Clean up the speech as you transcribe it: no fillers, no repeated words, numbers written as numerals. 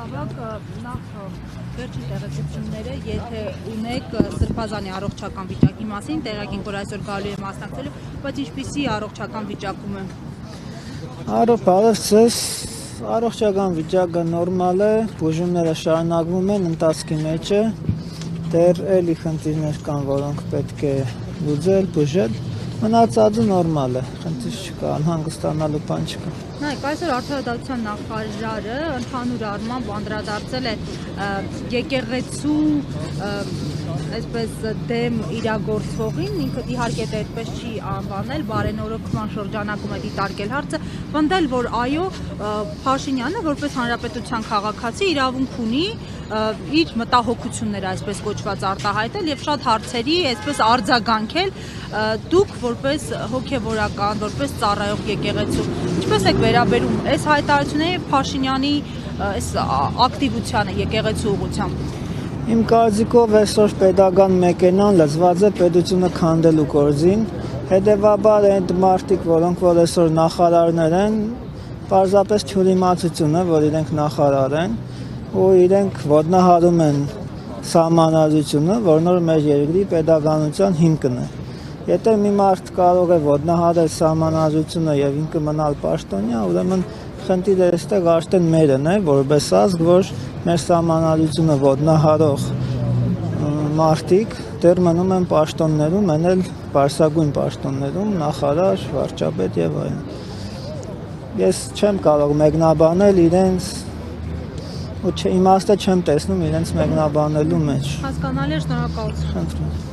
Մակավակ նախ վերջին տեղեկությունները, եթե ունեք Սրբազանի առողջական վիճակի մասին, տեղյակ որ այսօր գալու է մասնակցելու, բայց ինչպիսի առողջական վիճակում է։ Բարև ձեզ, առողջական վիճակը նորմալ է, բուժումները շարունակվում են ընթացքի մեջ է, դեռ էլի խնդիրներ կան, որոնք պետք է լուծել, բուժել, մնացածը նորմալ է, խնդիր չկա, անհանգստանալու բան չկա։ Նայեք, այսօր Արդարադատության նախարարը ընդհանուր առմամբ անդրադարձել է եկեղեցու այսպես դեմ իրագործողին, ինքը իհարկե դա այդպես չի անվանել, բարենորոգման շրջանակում է դիտարկել հարցը, պնդել, որ այո, Փաշինյանը որպես հանրապետության քաղաքացի իրավունք ունի իր մտահոգությունները այսպես կոչված արտահայտել եւ շատ հարցերի այսպես արձագանքել, դուք որպես հոգեվորական, որպես ծառայող եկեղեցու, ինչպես եք վերաբերում այս հայտարարությունների եւ Փաշինյանի այս ակտիվությանը եկեղեցու ուղղությամբ։ Իմ կարծիքով այսօր պետական մեքենան լծված է պետությունը քանդելու գործին, հետևաբար այդ մարդիկ, որոնք որ այսօր նախարարներ են, պարզապես թյուրիմացություն է, որ իրենք նախարար են ու իրենք ոտնահարում են սահմանադրությունը, որ նոր մեր երկրի պետականության հիմքն է։ Եթե մի մարդ կարող է ոտնահարել սահմանադրությունը եւ ինքը մնալ պաշտոնյա, ուրեմն խնդիրը այստեղ արդեն մերն է, որպես ազգ, որ մեր սահմանադրությունը ոտնահարող մարդիկ դեռ մնում են պաշտոններում, են էլ բարձրագույն պաշտոններում, նախարար, վարչապետ եւ այլն։ Ես չեմ կարող մեկնաբանել իրենց ու իմաստը չեմ տեսնում իրենց մեկնաբանելու մեջ։ Հասկանալի է, շնորհակալություն։ Խնդրում եմ։